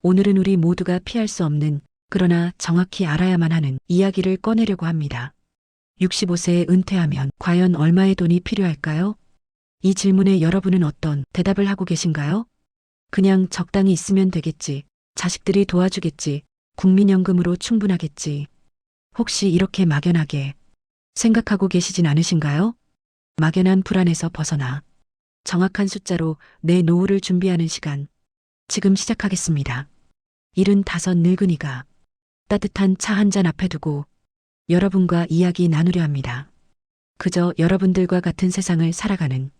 오늘은 우리 모두가 피할 수 없는, 그러나 정확히 알아야만 하는 이야기를 꺼내려고 합니다. 65세에 은퇴하면 과연 얼마의 돈이 필요할까요? 이 질문에 여러분은 어떤 대답을 하고 계신가요? 그냥 적당히 있으면 되겠지. 자식들이 도와주겠지. 국민연금으로 충분하겠지. 혹시 이렇게 막연하게 생각하고 계시진 않으신가요? 막연한 불안에서 벗어나 정확한 숫자로 내 노후를 준비하는 시간, 지금 시작하겠습니다. 75 늙은이가 따뜻한 차 한 잔 앞에 두고 여러분과 이야기 나누려 합니다. 그저 여러분들과 같은 세상을 살아가는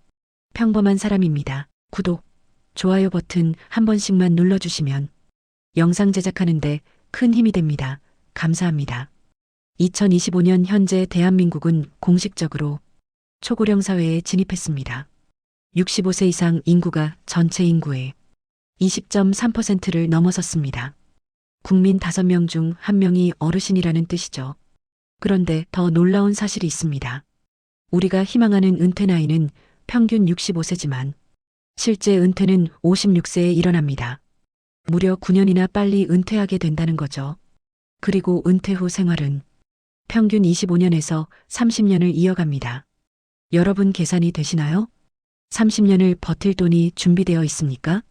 평범한 사람입니다. 구독, 좋아요 버튼 한 번씩만 눌러주시면 영상 제작하는데 큰 힘이 됩니다. 감사합니다. 2025년 현재 대한민국은 공식적으로 초고령 사회에 진입했습니다. 65세 이상 인구가 전체 인구의 20.3%를 넘어섰습니다. 국민 5명 중 1명이 어르신이라는 뜻이죠. 그런데 더 놀라운 사실이 있습니다. 우리가 희망하는 은퇴 나이는 평균 65세지만 실제 은퇴는 56세에 일어납니다. 무려 9년이나 빨리 은퇴하게 된다는 거죠. 그리고 은퇴 후 생활은 평균 25년에서 30년을 이어갑니다. 여러분 계산이 되시나요? 30년을 버틸 돈이 준비되어 있습니까?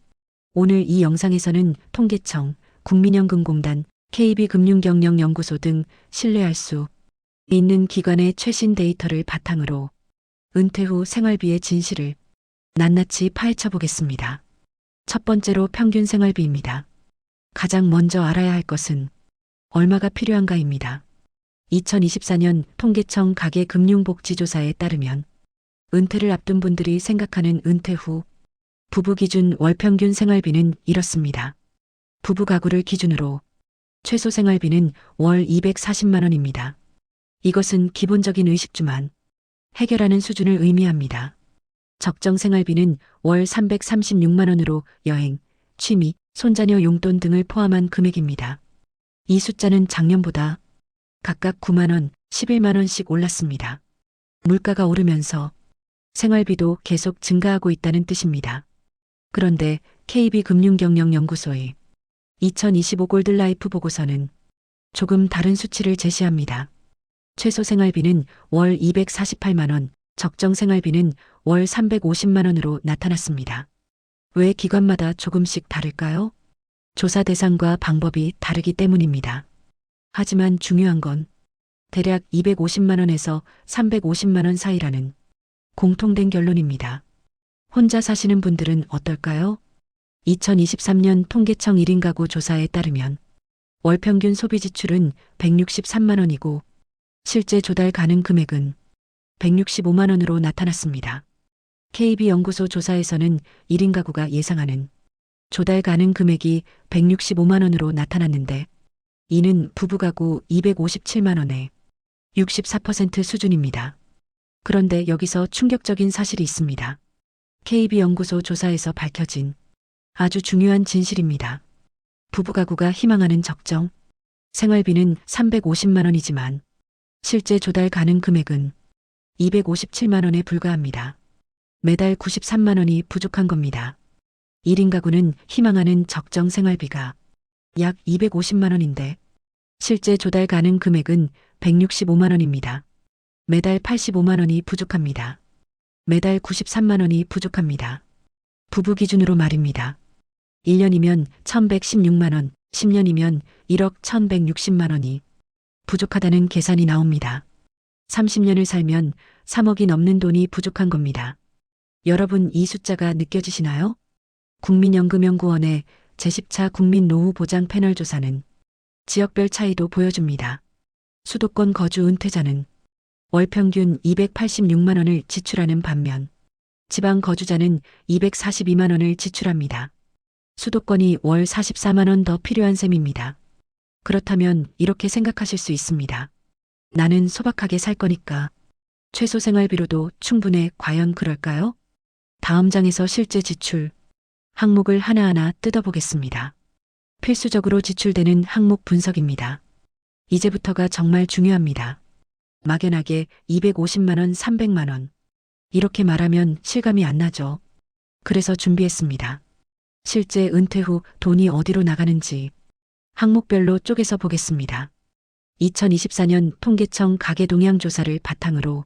오늘 이 영상에서는 통계청, 국민연금공단, KB금융경영연구소 등 신뢰할 수 있는 기관의 최신 데이터를 바탕으로 은퇴 후 생활비의 진실을 낱낱이 파헤쳐 보겠습니다. 첫 번째로 평균 생활비입니다. 가장 먼저 알아야 할 것은 얼마가 필요한가입니다. 2024년 통계청 가계금융복지조사에 따르면 은퇴를 앞둔 분들이 생각하는 은퇴 후 부부 기준 월 평균 생활비는 이렇습니다. 부부 가구를 기준으로 최소 생활비는 월 240만 원입니다. 이것은 기본적인 의식주만 해결하는 수준을 의미합니다. 적정 생활비는 월 336만 원으로 여행, 취미, 손자녀 용돈 등을 포함한 금액입니다. 이 숫자는 작년보다 각각 9만 원, 11만 원씩 올랐습니다. 물가가 오르면서 생활비도 계속 증가하고 있다는 뜻입니다. 그런데 KB금융경영연구소의 2025 골든라이프 보고서는 조금 다른 수치를 제시합니다. 최소 생활비는 월 248만 원, 적정 생활비는 월 350만 원으로 나타났습니다. 왜 기관마다 조금씩 다를까요? 조사 대상과 방법이 다르기 때문입니다. 하지만 중요한 건 대략 250만 원에서 350만 원 사이라는 공통된 결론입니다. 혼자 사시는 분들은 어떨까요? 2023년 통계청 1인 가구 조사에 따르면 월 평균 소비 지출은 163만 원이고 실제 조달 가능 금액은 165만 원으로 나타났습니다. KB연구소 조사에서는 1인 가구가 예상하는 조달 가능 금액이 165만 원으로 나타났는데 이는 부부가구 257만 원의 64% 수준입니다. 그런데 여기서 충격적인 사실이 있습니다. KB연구소 조사에서 밝혀진 아주 중요한 진실입니다. 부부가구가 희망하는 적정 생활비는 350만 원이지만 실제 조달 가능 금액은 257만 원에 불과합니다. 매달 93만 원이 부족한 겁니다. 1인 가구는 희망하는 적정 생활비가 약 250만 원인데 실제 조달 가능 금액은 165만 원입니다. 매달 85만 원이 부족합니다. 매달 93만 원이 부족합니다. 부부 기준으로 말입니다. 1년이면 1116만 원, 10년이면 1억 1160만 원이 부족하다는 계산이 나옵니다. 30년을 살면 3억이 넘는 돈이 부족한 겁니다. 여러분 이 숫자가 느껴지시나요? 국민연금연구원의 제10차 국민노후보장 패널 조사는 지역별 차이도 보여줍니다. 수도권 거주 은퇴자는 월 평균 286만 원을 지출하는 반면 지방 거주자는 242만 원을 지출합니다. 수도권이 월 44만 원 더 필요한 셈입니다. 그렇다면 이렇게 생각하실 수 있습니다. 나는 소박하게 살 거니까 최소 생활비로도 충분해. 과연 그럴까요? 다음 장에서 실제 지출 항목을 하나하나 뜯어보겠습니다. 필수적으로 지출되는 항목 분석입니다. 이제부터가 정말 중요합니다. 막연하게 250만 원, 300만 원 이렇게 말하면 실감이 안 나죠. 그래서 준비했습니다. 실제 은퇴 후 돈이 어디로 나가는지 항목별로 쪼개서 보겠습니다. 2024년 통계청 가계 동향 조사를 바탕으로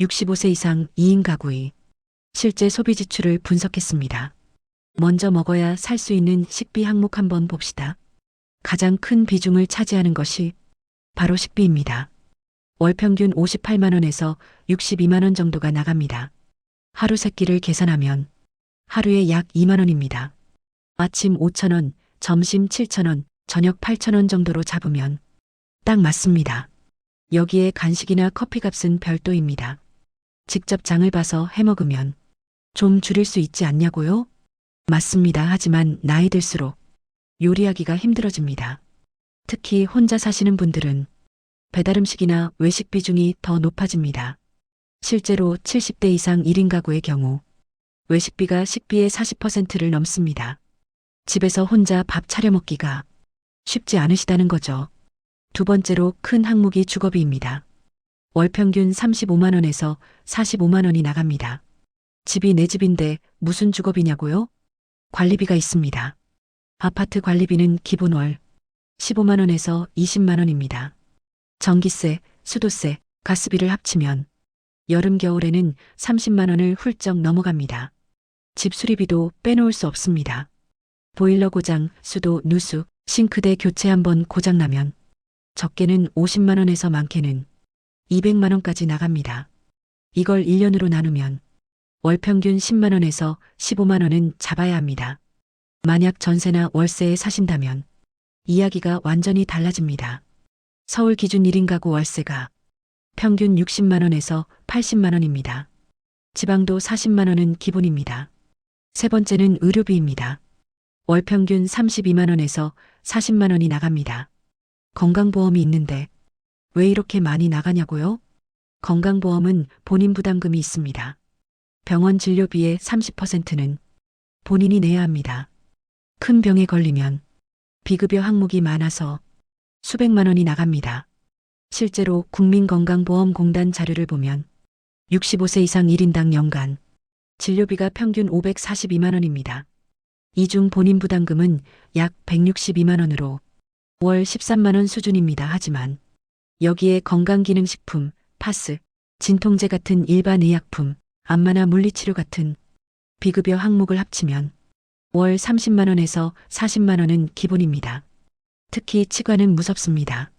65세 이상 2인 가구의 실제 소비 지출을 분석했습니다. 먼저 먹어야 살 수 있는 식비 항목 한번 봅시다. 가장 큰 비중을 차지하는 것이 바로 식비입니다. 월 평균 58만 원에서 62만 원 정도가 나갑니다. 하루 세 끼를 계산하면 하루에 약 2만 원입니다. 아침 5천 원, 점심 7천 원, 저녁 8천 원 정도로 잡으면 딱 맞습니다. 여기에 간식이나 커피 값은 별도입니다. 직접 장을 봐서 해먹으면 좀 줄일 수 있지 않냐고요? 맞습니다. 하지만 나이 들수록 요리하기가 힘들어집니다. 특히 혼자 사시는 분들은 배달 음식이나 외식 비중이 더 높아집니다. 실제로 70대 이상 1인 가구의 경우 외식비가 식비의 40%를 넘습니다. 집에서 혼자 밥 차려 먹기가 쉽지 않으시다는 거죠. 두 번째로 큰 항목이 주거비입니다. 월 평균 35만 원에서 45만 원이 나갑니다. 집이 내 집인데 무슨 주거비냐고요? 관리비가 있습니다. 아파트 관리비는 기본 월 15만 원에서 20만 원입니다. 전기세, 수도세, 가스비를 합치면 여름 겨울에는 30만 원을 훌쩍 넘어갑니다. 집 수리비도 빼놓을 수 없습니다. 보일러 고장, 수도, 누수, 싱크대 교체 한번 고장나면 적게는 50만 원에서 많게는 200만 원까지 나갑니다. 이걸 1년으로 나누면 월 평균 10만 원에서 15만 원은 잡아야 합니다. 만약 전세나 월세에 사신다면 이야기가 완전히 달라집니다. 서울 기준 1인 가구 월세가 평균 60만 원에서 80만 원입니다. 지방도 40만 원은 기본입니다. 세 번째는 의료비입니다. 월 평균 32만 원에서 40만 원이 나갑니다. 건강보험이 있는데 왜 이렇게 많이 나가냐고요? 건강보험은 본인 부담금이 있습니다. 병원 진료비의 30%는 본인이 내야 합니다. 큰 병에 걸리면 비급여 항목이 많아서 수백만 원이 나갑니다. 실제로 국민건강보험공단 자료를 보면 65세 이상 1인당 연간 진료비가 평균 542만 원입니다. 이 중 본인 부담금은 약 162만 원으로 월 13만 원 수준입니다. 하지만 여기에 건강기능식품, 파스, 진통제 같은 일반 의약품, 안마나 물리치료 같은 비급여 항목을 합치면 월 30만 원에서 40만 원은 기본입니다. 특히 치과는 무섭습니다.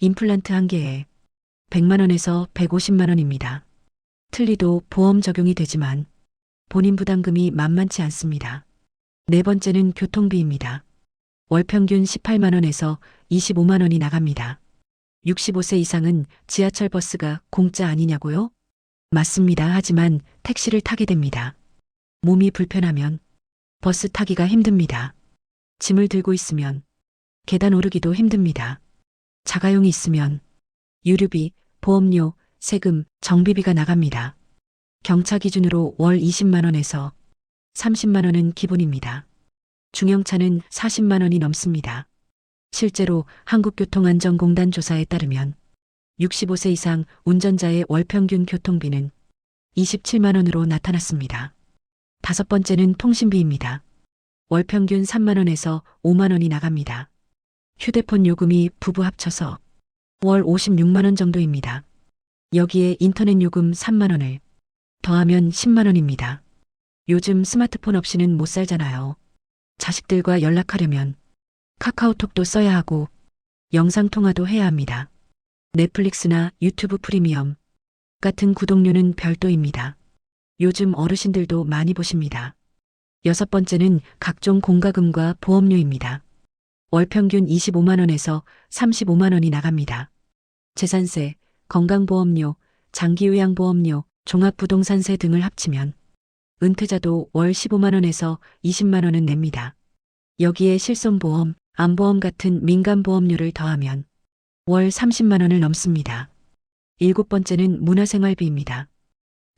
임플란트 한 개에 100만 원에서 150만 원입니다. 틀리도 보험 적용이 되지만 본인 부담금이 만만치 않습니다. 네 번째는 교통비입니다. 월 평균 18만 원에서 25만 원이 나갑니다. 65세 이상은 지하철 버스가 공짜 아니냐고요? 맞습니다. 하지만 택시를 타게 됩니다. 몸이 불편하면 버스 타기가 힘듭니다. 짐을 들고 있으면 계단 오르기도 힘듭니다. 자가용이 있으면 유류비, 보험료, 세금, 정비비가 나갑니다. 경차 기준으로 월 20만 원에서 30만 원은 기본입니다. 중형차는 40만 원이 넘습니다. 실제로 한국교통안전공단 조사에 따르면 65세 이상 운전자의 월 평균 교통비는 27만 원으로 나타났습니다. 다섯 번째는 통신비입니다. 월 평균 3만 원에서 5만 원이 나갑니다. 휴대폰 요금이 부부 합쳐서 월 56만 원 정도입니다. 여기에 인터넷 요금 3만 원을 더하면 10만 원입니다. 요즘 스마트폰 없이는 못 살잖아요. 자식들과 연락하려면 카카오톡도 써야 하고 영상통화도 해야 합니다. 넷플릭스나 유튜브 프리미엄 같은 구독료는 별도입니다. 요즘 어르신들도 많이 보십니다. 여섯 번째는 각종 공과금과 보험료입니다. 월 평균 25만 원에서 35만 원이 나갑니다. 재산세, 건강보험료, 장기요양보험료, 종합부동산세 등을 합치면 은퇴자도 월 15만 원에서 20만 원은 냅니다. 여기에 실손보험, 암보험 같은 민간보험료를 더하면 월 30만 원을 넘습니다. 일곱 번째는 문화생활비입니다.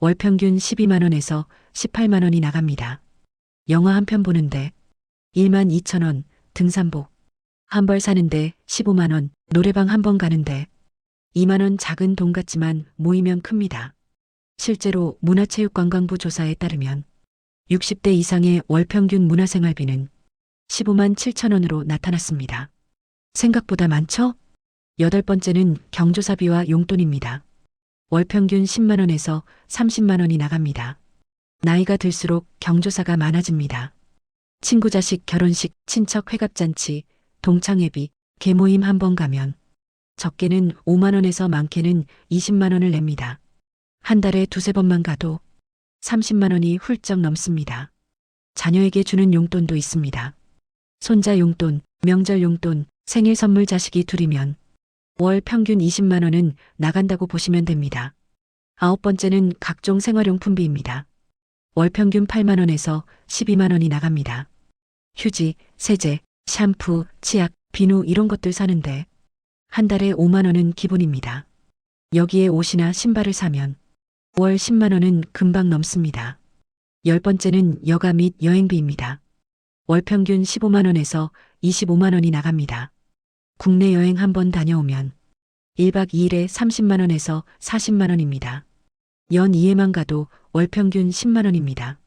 월 평균 12만 원에서 18만 원이 나갑니다. 영화 한 편 보는데 1만 2천 원, 등산복 한 벌 사는데 15만 원, 노래방 한 번 가는데 2만 원. 작은 돈 같지만 모이면 큽니다. 실제로 문화체육관광부 조사에 따르면 60대 이상의 월 평균 문화생활비는 15만 7천 원으로 나타났습니다. 생각보다 많죠? 여덟 번째는 경조사비와 용돈입니다. 월 평균 10만 원에서 30만 원이 나갑니다. 나이가 들수록 경조사가 많아집니다. 친구 자식 결혼식, 친척 회갑잔치, 동창회비, 계모임 한 번 가면 적게는 5만 원에서 많게는 20만 원을 냅니다. 한 달에 두세 번만 가도 30만 원이 훌쩍 넘습니다. 자녀에게 주는 용돈도 있습니다. 손자 용돈, 명절 용돈, 생일 선물 자식이 둘이면 월 평균 20만 원은 나간다고 보시면 됩니다. 아홉 번째는 각종 생활용품비입니다. 월 평균 8만 원에서 12만 원이 나갑니다. 휴지, 세제, 샴푸, 치약, 비누 이런 것들 사는데 한 달에 5만 원은 기본입니다. 여기에 옷이나 신발을 사면 월 10만 원은 금방 넘습니다. 열 번째는 여가 및 여행비입니다. 월 평균 15만 원에서 25만 원이 나갑니다. 국내 여행 한 번 다녀오면 1박 2일에 30만 원에서 40만 원입니다. 연 2회만 가도 월 평균 10만 원입니다.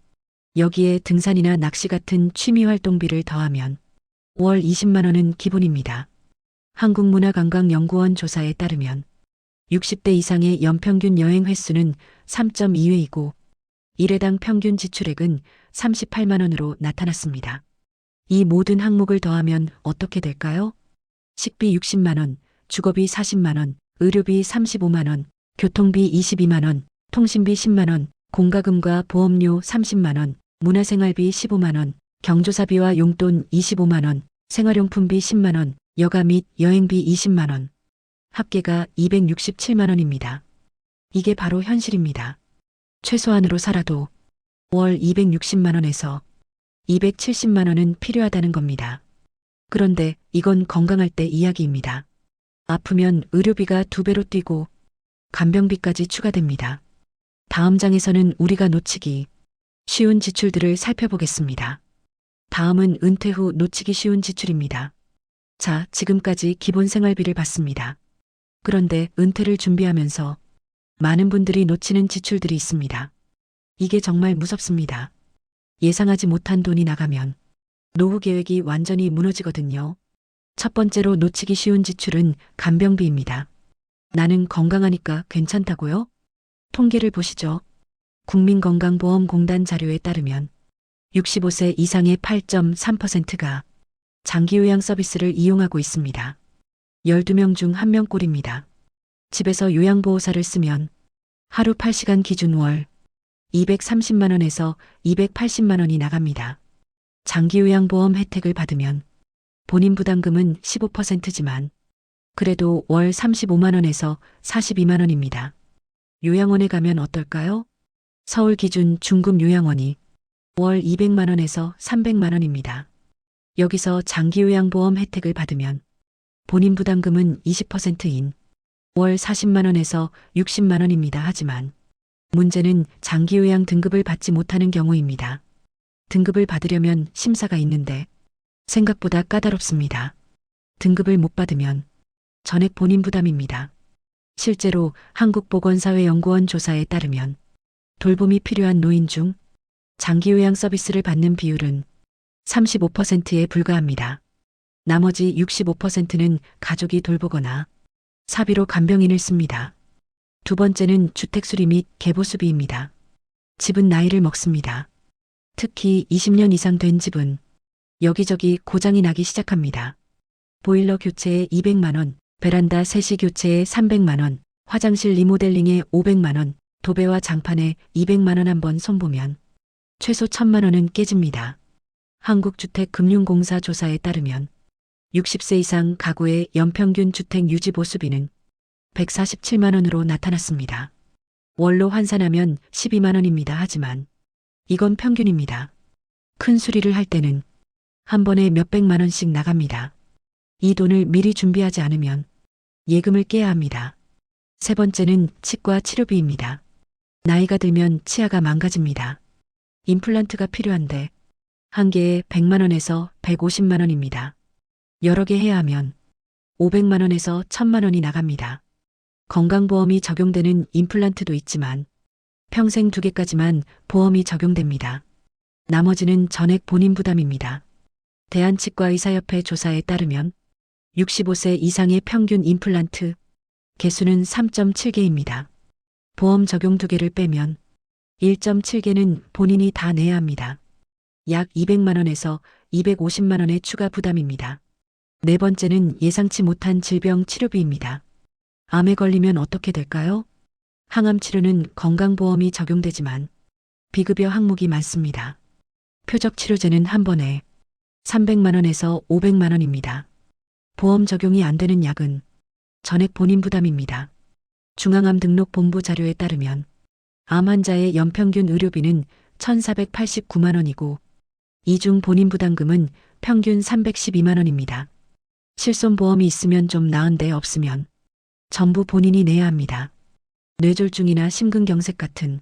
여기에 등산이나 낚시 같은 취미 활동비를 더하면 월 20만 원은 기본입니다. 한국문화관광연구원 조사에 따르면 60대 이상의 연평균 여행 횟수는 3.2회이고 1회당 평균 지출액은 38만 원으로 나타났습니다. 이 모든 항목을 더하면 어떻게 될까요? 식비 60만 원, 주거비 40만 원, 의료비 35만 원, 교통비 22만 원, 통신비 10만 원, 공과금과 보험료 30만 원, 문화생활비 15만 원, 경조사비와 용돈 25만 원, 생활용품비 10만 원, 여가 및 여행비 20만 원. 합계가 267만 원입니다. 이게 바로 현실입니다. 최소한으로 살아도 월 260만 원에서 270만 원은 필요하다는 겁니다. 그런데 이건 건강할 때 이야기입니다. 아프면 의료비가 2배로 뛰고 간병비까지 추가됩니다. 다음 장에서는 우리가 놓치기 쉬운 지출들을 살펴보겠습니다. 다음은 은퇴 후 놓치기 쉬운 지출입니다. 자, 지금까지 기본 생활비를 봤습니다. 그런데 은퇴를 준비하면서 많은 분들이 놓치는 지출들이 있습니다. 이게 정말 무섭습니다. 예상하지 못한 돈이 나가면 노후 계획이 완전히 무너지거든요. 첫 번째로 놓치기 쉬운 지출은 간병비입니다. 나는 건강하니까 괜찮다고요? 통계를 보시죠. 국민건강보험공단 자료에 따르면 65세 이상의 8.3%가 장기요양 서비스를 이용하고 있습니다. 12명 중 1명꼴입니다. 집에서 요양보호사를 쓰면 하루 8시간 기준 월 230만 원에서 280만 원이 나갑니다. 장기요양보험 혜택을 받으면 본인 부담금은 15%지만 그래도 월 35만 원에서 42만 원입니다. 요양원에 가면 어떨까요? 서울 기준 중급 요양원이 월 200만 원에서 300만 원입니다. 여기서 장기요양보험 혜택을 받으면 본인 부담금은 20%인 월 40만 원에서 60만 원입니다. 하지만 문제는 장기요양 등급을 받지 못하는 경우입니다. 등급을 받으려면 심사가 있는데 생각보다 까다롭습니다. 등급을 못 받으면 전액 본인 부담입니다. 실제로 한국보건사회연구원 조사에 따르면 돌봄이 필요한 노인 중 장기요양 서비스를 받는 비율은 35%에 불과합니다. 나머지 65%는 가족이 돌보거나 사비로 간병인을 씁니다. 두 번째는 주택수리 및 개보수비입니다. 집은 나이를 먹습니다. 특히 20년 이상 된 집은 여기저기 고장이 나기 시작합니다. 보일러 교체에 200만 원, 베란다 세시 교체에 300만 원, 화장실 리모델링에 500만 원, 도배와 장판에 200만 원 한번 손보면 최소 1000만 원은 깨집니다. 한국주택금융공사 조사에 따르면 60세 이상 가구의 연평균 주택 유지 보수비는 147만 원으로 나타났습니다. 월로 환산하면 12만 원입니다. 하지만 이건 평균입니다. 큰 수리를 할 때는 한 번에 몇백만 원씩 나갑니다. 이 돈을 미리 준비하지 않으면 예금을 깨야 합니다. 세 번째는 치과 치료비입니다. 나이가 들면 치아가 망가집니다. 임플란트가 필요한데 한 개에 100만 원에서 150만 원입니다. 여러 개 해야 하면 500만 원에서 1000만 원이 나갑니다. 건강보험이 적용되는 임플란트도 있지만 평생 2개까지만 보험이 적용됩니다. 나머지는 전액 본인 부담입니다. 대한치과의사협회 조사에 따르면 65세 이상의 평균 임플란트 개수는 3.7개입니다. 보험 적용 2개를 빼면 1.7개는 본인이 다 내야 합니다. 약 200만 원에서 250만 원의 추가 부담입니다. 네 번째는 예상치 못한 질병 치료비입니다. 암에 걸리면 어떻게 될까요? 항암 치료는 건강보험이 적용되지만 비급여 항목이 많습니다. 표적 치료제는 한 번에 300만 원에서 500만 원입니다. 보험 적용이 안 되는 약은 전액 본인 부담입니다. 중앙암 등록 본부 자료에 따르면 암 환자의 연평균 의료비는 1,489만 원이고 이중 본인 부담금은 평균 312만 원입니다. 실손보험이 있으면 좀 나은데 없으면 전부 본인이 내야 합니다. 뇌졸중이나 심근경색 같은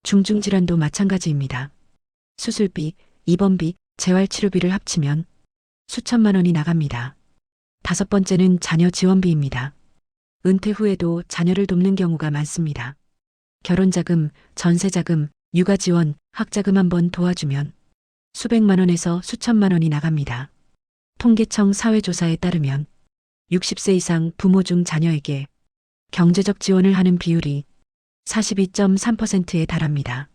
중증질환도 마찬가지입니다. 수술비, 입원비, 재활치료비를 합치면 수천만 원이 나갑니다. 다섯 번째는 자녀 지원비입니다. 은퇴 후에도 자녀를 돕는 경우가 많습니다. 결혼자금, 전세자금, 육아지원, 학자금 한번 도와주면 수백만 원에서 수천만 원이 나갑니다. 통계청 사회조사에 따르면 60세 이상 부모 중 자녀에게 경제적 지원을 하는 비율이 42.3%에 달합니다.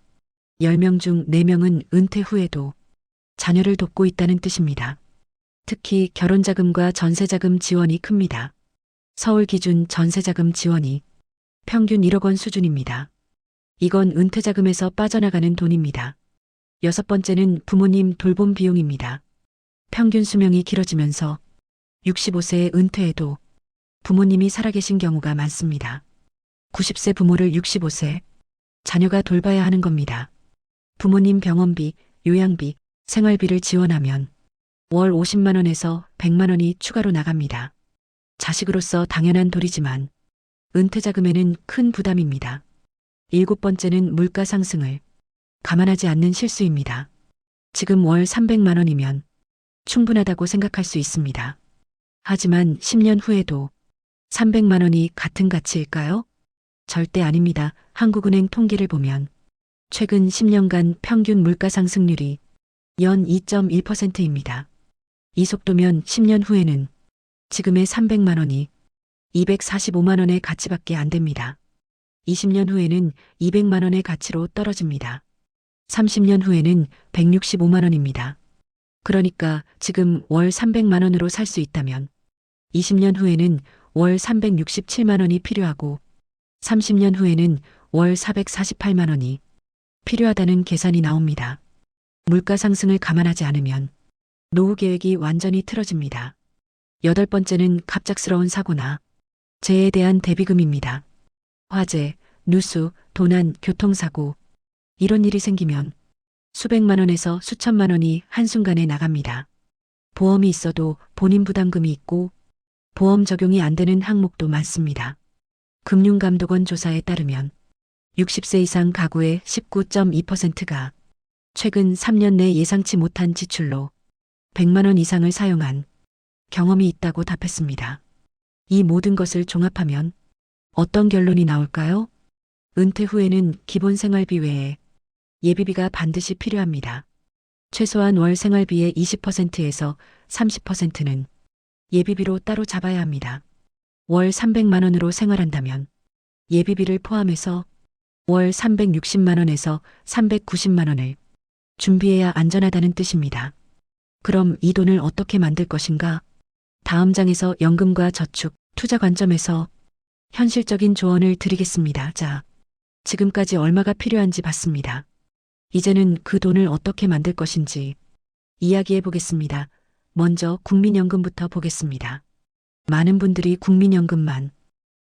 10명 중 4명은 은퇴 후에도 자녀를 돕고 있다는 뜻입니다. 특히 결혼자금과 전세자금 지원이 큽니다. 서울 기준 전세자금 지원이 평균 1억 원 수준입니다. 이건 은퇴자금에서 빠져나가는 돈입니다. 여섯 번째는 부모님 돌봄 비용입니다. 평균 수명이 길어지면서 65세에 은퇴해도 부모님이 살아계신 경우가 많습니다. 90세 부모를 65세 자녀가 돌봐야 하는 겁니다. 부모님 병원비, 요양비, 생활비를 지원하면 월 50만 원에서 100만 원이 추가로 나갑니다. 자식으로서 당연한 도리지만 은퇴자금에는 큰 부담입니다. 일곱 번째는 물가 상승을 감안하지 않는 실수입니다. 지금 월 300만 원이면 충분하다고 생각할 수 있습니다. 하지만 10년 후에도 300만 원이 같은 가치일까요? 절대 아닙니다. 한국은행 통계를 보면 최근 10년간 평균 물가 상승률이 연 2.1%입니다. 이 속도면 10년 후에는 지금의 300만 원이 245만 원의 가치밖에 안 됩니다. 20년 후에는 200만 원의 가치로 떨어집니다. 30년 후에는 165만 원입니다. 그러니까 지금 월 300만 원으로 살 수 있다면 20년 후에는 월 367만 원이 필요하고 30년 후에는 월 448만 원이 필요하다는 계산이 나옵니다. 물가 상승을 감안하지 않으면 노후 계획이 완전히 틀어집니다. 여덟 번째는 갑작스러운 사고나 재해에 대한 대비금입니다. 화재, 누수, 도난, 교통사고 이런 일이 생기면 수백만 원에서 수천만 원이 한순간에 나갑니다. 보험이 있어도 본인 부담금이 있고 보험 적용이 안 되는 항목도 많습니다. 금융감독원 조사에 따르면 60세 이상 가구의 19.2%가 최근 3년 내 예상치 못한 지출로 100만 원 이상을 사용한 경험이 있다고 답했습니다. 이 모든 것을 종합하면 어떤 결론이 나올까요? 은퇴 후에는 기본 생활비 외에 예비비가 반드시 필요합니다. 최소한 월 생활비의 20%에서 30%는 예비비로 따로 잡아야 합니다. 월 300만 원으로 생활한다면 예비비를 포함해서 월 360만 원에서 390만 원을 준비해야 안전하다는 뜻입니다. 그럼 이 돈을 어떻게 만들 것인가? 다음 장에서 연금과 저축, 투자 관점에서 현실적인 조언을 드리겠습니다. 자, 지금까지 얼마가 필요한지 봤습니다. 이제는 그 돈을 어떻게 만들 것인지 이야기해 보겠습니다. 먼저 국민연금부터 보겠습니다. 많은 분들이 국민연금만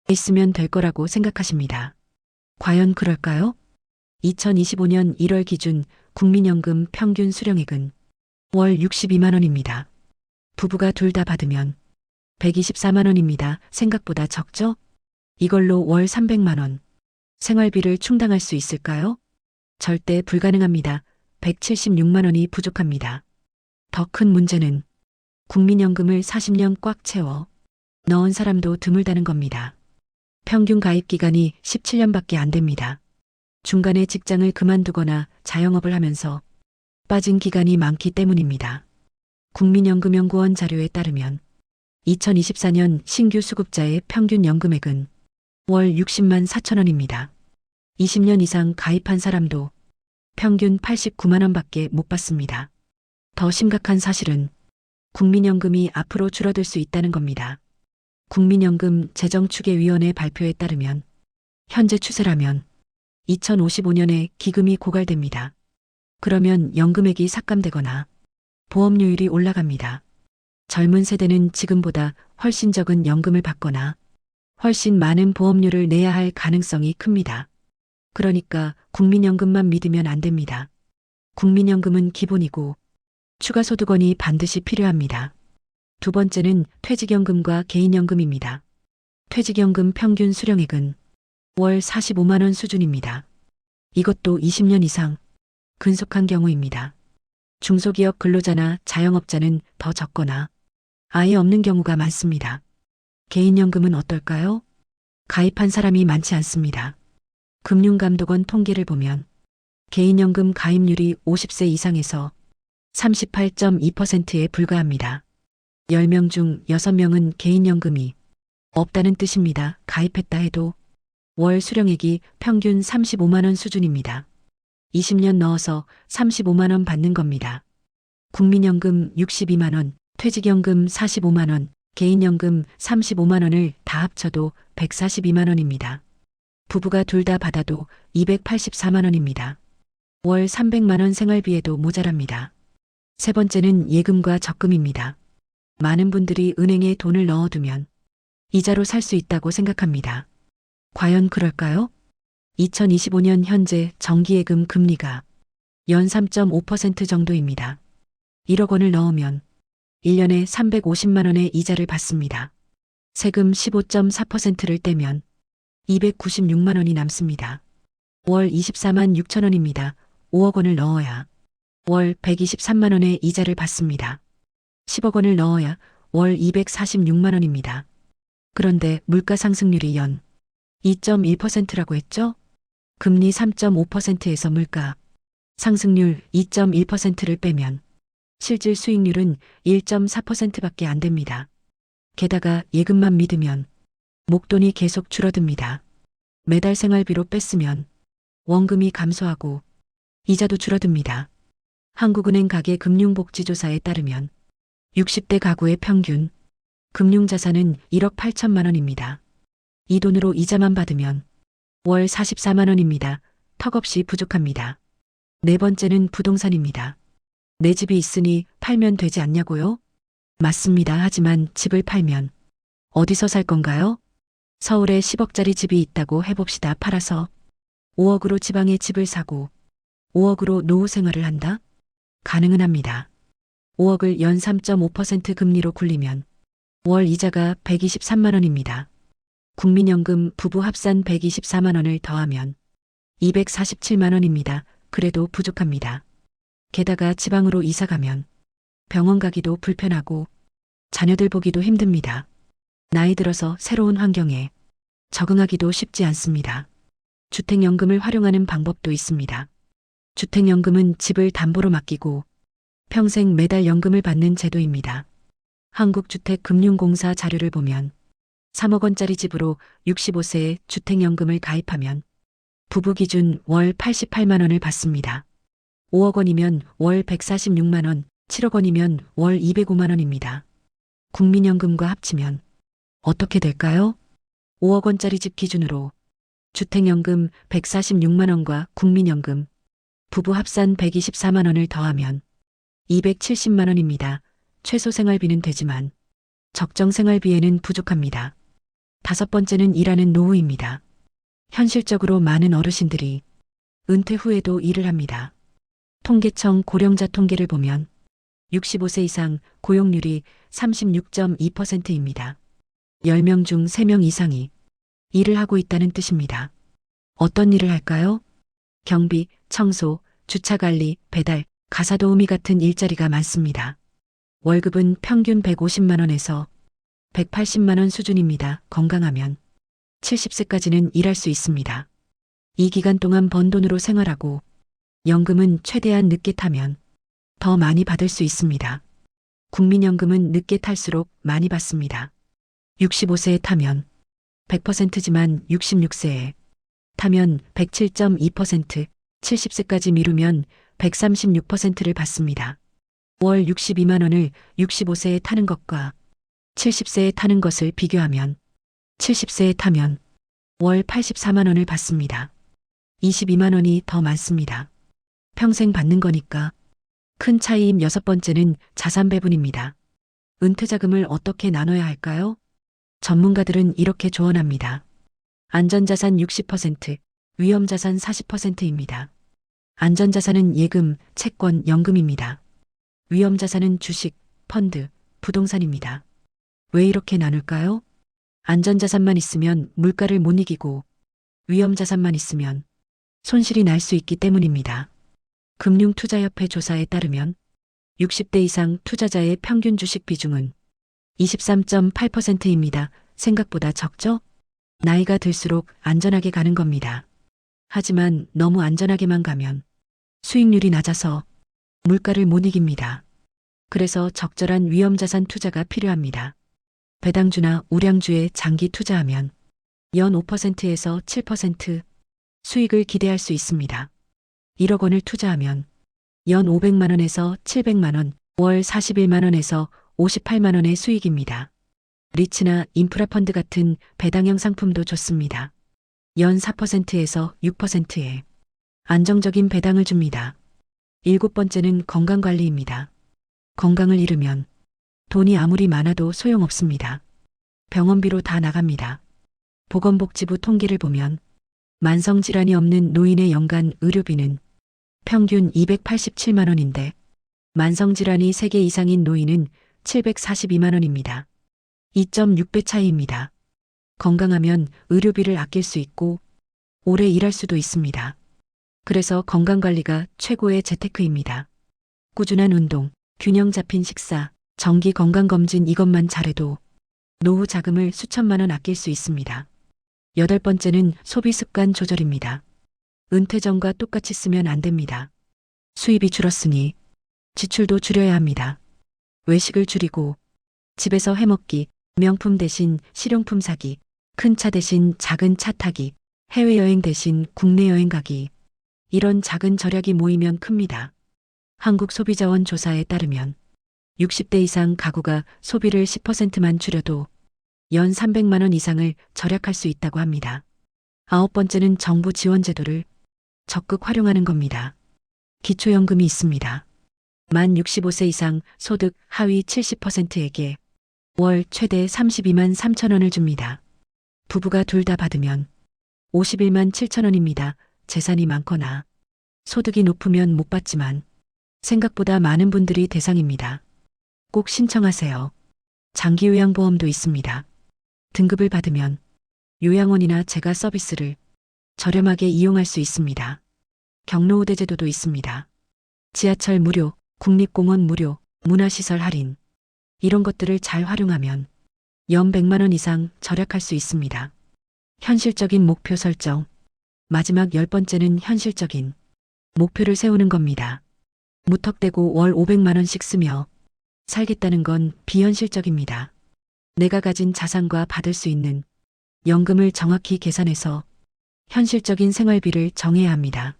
있으면 될 거라고 생각하십니다. 과연 그럴까요? 2025년 1월 기준 국민연금 평균 수령액은 월 62만 원입니다. 부부가 둘 다 받으면 124만 원입니다. 생각보다 적죠? 이걸로 월 300만 원 생활비를 충당할 수 있을까요? 절대 불가능합니다. 176만 원이 부족합니다. 더 큰 문제는 국민연금을 40년 꽉 채워 넣은 사람도 드물다는 겁니다. 평균 가입 기간이 17년밖에 안 됩니다. 중간에 직장을 그만두거나 자영업을 하면서 빠진 기간이 많기 때문입니다. 국민연금연구원 자료에 따르면 2024년 신규 수급자의 평균 연금액은 월 60만 4천 원입니다. 20년 이상 가입한 사람도 평균 89만 원밖에 못 받습니다. 더 심각한 사실은 국민연금이 앞으로 줄어들 수 있다는 겁니다. 국민연금 재정추계위원회 발표에 따르면 현재 추세라면 2055년에 기금이 고갈됩니다. 그러면 연금액이 삭감되거나 보험료율이 올라갑니다. 젊은 세대는 지금보다 훨씬 적은 연금을 받거나 훨씬 많은 보험료를 내야 할 가능성이 큽니다. 그러니까 국민연금만 믿으면 안 됩니다. 국민연금은 기본이고 추가 소득원이 반드시 필요합니다. 두 번째는 퇴직연금과 개인연금입니다. 퇴직연금 평균 수령액은 월 45만 원 수준입니다. 이것도 20년 이상 근속한 경우입니다. 중소기업 근로자나 자영업자는 더 적거나 아예 없는 경우가 많습니다. 개인연금은 어떨까요? 가입한 사람이 많지 않습니다. 금융감독원 통계를 보면 개인연금 가입률이 50세 이상에서 38.2%에 불과합니다. 10명 중 6명은 개인연금이 없다는 뜻입니다. 가입했다 해도 월 수령액이 평균 35만 원 수준입니다. 20년 넣어서 35만 원 받는 겁니다. 국민연금 62만 원, 퇴직연금 45만 원, 개인연금 35만 원을 다 합쳐도 142만 원입니다. 부부가 둘 다 받아도 284만 원입니다. 월 300만 원 생활비에도 모자랍니다. 세 번째는 예금과 적금입니다. 많은 분들이 은행에 돈을 넣어두면 이자로 살 수 있다고 생각합니다. 과연 그럴까요? 2025년 현재 정기예금 금리가 연 3.5% 정도입니다. 1억 원을 넣으면 1년에 350만 원의 이자를 받습니다. 세금 15.4%를 떼면 296만 원이 남습니다. 월 24만 6천 원입니다. 5억 원을 넣어야 월 123만 원의 이자를 받습니다. 10억 원을 넣어야 월 246만 원입니다. 그런데 물가 상승률이 연 2.1%라고 했죠? 금리 3.5%에서 물가 상승률 2.1%를 빼면 실질 수익률은 1.4%밖에 안 됩니다. 게다가 예금만 믿으면 목돈이 계속 줄어듭니다. 매달 생활비로 뺐으면 원금이 감소하고 이자도 줄어듭니다. 한국은행 가계금융복지조사에 따르면 60대 가구의 평균 금융자산은 1억 8천만 원입니다. 이 돈으로 이자만 받으면 월 44만 원입니다. 턱없이 부족합니다. 네 번째는 부동산입니다. 내 집이 있으니 팔면 되지 않냐고요? 맞습니다. 하지만 집을 팔면 어디서 살 건가요? 서울에 10억짜리 집이 있다고 해봅시다. 팔아서 5억으로 지방에 집을 사고 5억으로 노후 생활을 한다? 가능은 합니다. 5억을 연 3.5% 금리로 굴리면 월 이자가 123만 원입니다. 국민연금 부부 합산 124만 원을 더하면 247만 원입니다. 그래도 부족합니다. 게다가 지방으로 이사 가면 병원 가기도 불편하고 자녀들 보기도 힘듭니다. 나이 들어서 새로운 환경에 적응하기도 쉽지 않습니다. 주택연금을 활용하는 방법도 있습니다. 주택연금은 집을 담보로 맡기고 평생 매달 연금을 받는 제도입니다. 한국주택금융공사 자료를 보면 3억 원짜리 집으로 65세에 주택연금을 가입하면 부부 기준 월 88만 원을 받습니다. 5억 원이면 월 146만 원, 7억 원이면 월 205만 원입니다. 국민연금과 합치면 어떻게 될까요? 5억 원짜리 집 기준으로 주택연금 146만 원과 국민연금, 부부 합산 124만 원을 더하면 270만 원입니다. 최소 생활비는 되지만 적정 생활비에는 부족합니다. 다섯 번째는 일하는 노후입니다. 현실적으로 많은 어르신들이 은퇴 후에도 일을 합니다. 통계청 고령자 통계를 보면 65세 이상 고용률이 36.2%입니다. 10명 중 3명 이상이 일을 하고 있다는 뜻입니다. 어떤 일을 할까요? 경비, 청소, 주차관리, 배달, 가사도우미 같은 일자리가 많습니다. 월급은 평균 150만 원에서 180만 원 수준입니다. 건강하면 70세까지는 일할 수 있습니다. 이 기간 동안 번 돈으로 생활하고 연금은 최대한 늦게 타면 더 많이 받을 수 있습니다. 국민연금은 늦게 탈수록 많이 받습니다. 65세에 타면 100%지만 66세에 타면 107.2%, 70세까지 미루면 136%를 받습니다. 월 62만 원을 65세에 타는 것과 70세에 타는 것을 비교하면 70세에 타면 월 84만 원을 받습니다. 22만 원이 더 많습니다. 평생 받는 거니까. 큰 차이임 여섯 번째는 자산 배분입니다. 은퇴자금을 어떻게 나눠야 할까요? 전문가들은 이렇게 조언합니다. 안전자산 60%, 위험자산 40%입니다. 안전자산은 예금, 채권, 연금입니다. 위험자산은 주식, 펀드, 부동산입니다. 왜 이렇게 나눌까요? 안전자산만 있으면 물가를 못 이기고 위험자산만 있으면 손실이 날 수 있기 때문입니다. 금융투자협회 조사에 따르면 60대 이상 투자자의 평균 주식 비중은 23.8%입니다. 생각보다 적죠? 나이가 들수록 안전하게 가는 겁니다. 하지만 너무 안전하게만 가면 수익률이 낮아서 물가를 못 이깁니다. 그래서 적절한 위험자산 투자가 필요합니다. 배당주나 우량주에 장기 투자하면 연 5%에서 7% 수익을 기대할 수 있습니다. 1억 원을 투자하면 연 500만 원에서 700만 원, 월 41만 원에서 58만 원의 수익입니다. 리츠나 인프라펀드 같은 배당형 상품도 좋습니다. 연 4%에서 6%의 안정적인 배당을 줍니다. 일곱 번째는 건강관리입니다. 건강을 잃으면 돈이 아무리 많아도 소용없습니다. 병원비로 다 나갑니다. 보건복지부 통계를 보면 만성질환이 없는 노인의 연간 의료비는 평균 287만 원인데 만성질환이 3개 이상인 노인은 742만 원입니다. 2.6배 차이입니다. 건강하면 의료비를 아낄 수 있고 오래 일할 수도 있습니다. 그래서 건강관리가 최고의 재테크입니다. 꾸준한 운동, 균형 잡힌 식사, 정기 건강검진 이것만 잘해도 노후 자금을 수천만 원 아낄 수 있습니다. 여덟 번째는 소비 습관 조절입니다. 은퇴 전과 똑같이 쓰면 안 됩니다. 수입이 줄었으니 지출도 줄여야 합니다. 외식을 줄이고 집에서 해먹기, 명품 대신 실용품 사기, 큰 차 대신 작은 차 타기, 해외여행 대신 국내 여행 가기. 이런 작은 절약이 모이면 큽니다. 한국소비자원 조사에 따르면 60대 이상 가구가 소비를 10%만 줄여도 연 300만 원 이상을 절약할 수 있다고 합니다. 아홉 번째는 정부 지원 제도를 적극 활용하는 겁니다. 기초연금이 있습니다. 만 65세 이상 소득 하위 70%에게 월 최대 32만 3천 원을 줍니다. 부부가 둘 다 받으면 51만 7천 원입니다. 재산이 많거나 소득이 높으면 못 받지만 생각보다 많은 분들이 대상입니다. 꼭 신청하세요. 장기요양보험도 있습니다. 등급을 받으면 요양원이나 재가 서비스를 저렴하게 이용할 수 있습니다. 경로우대 제도도 있습니다. 지하철 무료, 국립공원 무료, 문화시설 할인. 이런 것들을 잘 활용하면 연 100만 원 이상 절약할 수 있습니다. 현실적인 목표 설정. 마지막 열 번째는 현실적인 목표를 세우는 겁니다. 무턱대고 월 500만 원씩 쓰며 살겠다는 건 비현실적입니다. 내가 가진 자산과 받을 수 있는 연금을 정확히 계산해서 현실적인 생활비를 정해야 합니다.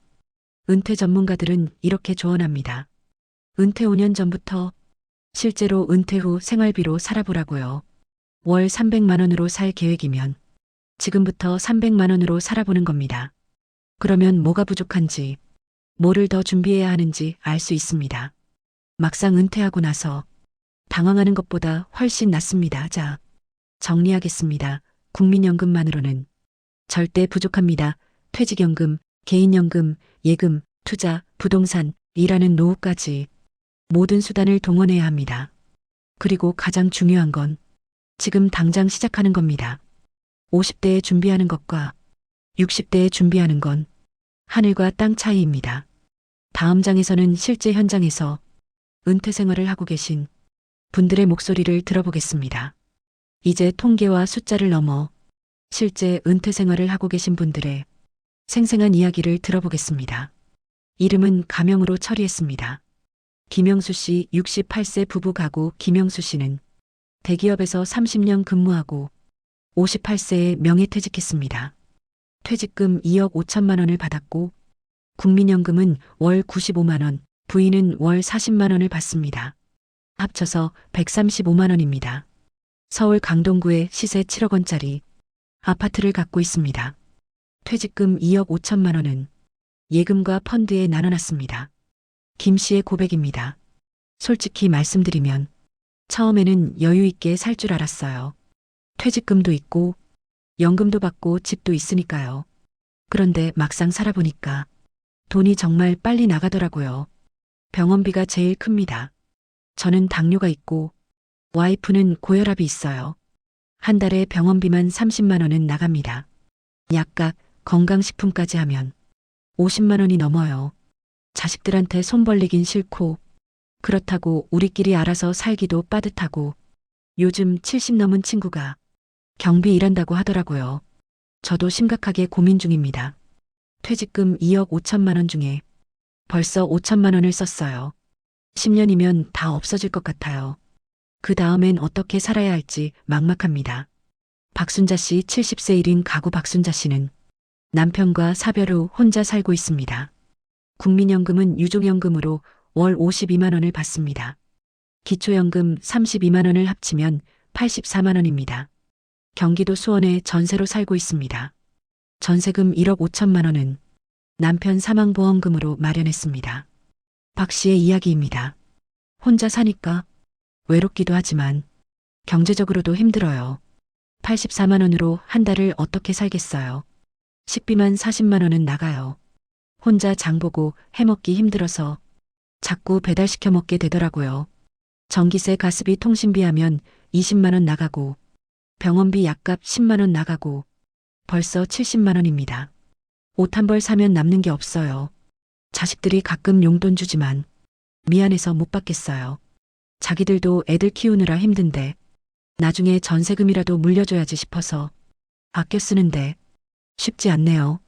은퇴 전문가들은 이렇게 조언합니다. 은퇴 5년 전부터 실제로 은퇴 후 생활비로 살아보라고요. 월 300만 원으로 살 계획이면 지금부터 300만 원으로 살아보는 겁니다. 그러면 뭐가 부족한지, 뭐를 더 준비해야 하는지 알 수 있습니다. 막상 은퇴하고 나서 당황하는 것보다 훨씬 낫습니다. 자, 정리하겠습니다. 국민연금만으로는 절대 부족합니다. 퇴직연금, 개인연금, 예금, 투자, 부동산, 일하는 노후까지 모든 수단을 동원해야 합니다. 그리고 가장 중요한 건 지금 당장 시작하는 겁니다. 50대에 준비하는 것과 60대에 준비하는 건 하늘과 땅 차이입니다. 다음 장에서는 실제 현장에서 은퇴 생활을 하고 계신 분들의 목소리를 들어보겠습니다. 이제 통계와 숫자를 넘어 실제 은퇴 생활을 하고 계신 분들의 생생한 이야기를 들어보겠습니다. 이름은 가명으로 처리했습니다. 김영수 씨 68세 부부 가구. 김영수 씨는 대기업에서 30년 근무하고 58세에 명예퇴직했습니다. 퇴직금 2억 5천만 원을 받았고 국민연금은 월 95만 원, 부인은 월 40만 원을 받습니다. 합쳐서 135만 원입니다. 서울 강동구에 시세 7억 원짜리 아파트를 갖고 있습니다. 퇴직금 2억 5천만 원은 예금과 펀드에 나눠놨습니다. 김 씨의 고백입니다. 솔직히 말씀드리면 처음에는 여유 있게 살 줄 알았어요. 퇴직금도 있고 연금도 받고 집도 있으니까요. 그런데 막상 살아보니까 돈이 정말 빨리 나가더라고요. 병원비가 제일 큽니다. 저는 당뇨가 있고 와이프는 고혈압이 있어요. 한 달에 병원비만 30만 원은 나갑니다. 약값, 건강식품까지 하면 50만 원이 넘어요. 자식들한테 손 벌리긴 싫고 그렇다고 우리끼리 알아서 살기도 빠듯하고 요즘 70 넘은 친구가 경비 일한다고 하더라고요. 저도 심각하게 고민 중입니다. 퇴직금 2억 5천만 원 중에 벌써 5천만 원을 썼어요. 10년이면 다 없어질 것 같아요. 그 다음엔 어떻게 살아야 할지 막막합니다. 박순자 씨 70세 1인 가구. 박순자 씨는 남편과 사별 후 혼자 살고 있습니다. 국민연금은 유족연금으로 월 52만 원을 받습니다. 기초연금 32만 원을 합치면 84만 원입니다. 경기도 수원에 전세로 살고 있습니다. 전세금 1억 5천만 원은 남편 사망보험금으로 마련했습니다. 박 씨의 이야기입니다. 혼자 사니까 외롭기도 하지만 경제적으로도 힘들어요. 84만 원으로 한 달을 어떻게 살겠어요. 식비만 40만 원은 나가요. 혼자 장보고 해먹기 힘들어서 자꾸 배달시켜 먹게 되더라고요. 전기세, 가스비, 통신비 하면 20만 원 나가고 병원비 약값 10만 원 나가고 벌써 70만 원입니다. 옷 한 벌 사면 남는 게 없어요. 자식들이 가끔 용돈 주지만 미안해서 못 받겠어요. 자기들도 애들 키우느라 힘든데 나중에 전세금이라도 물려줘야지 싶어서 아껴 쓰는데 쉽지 않네요.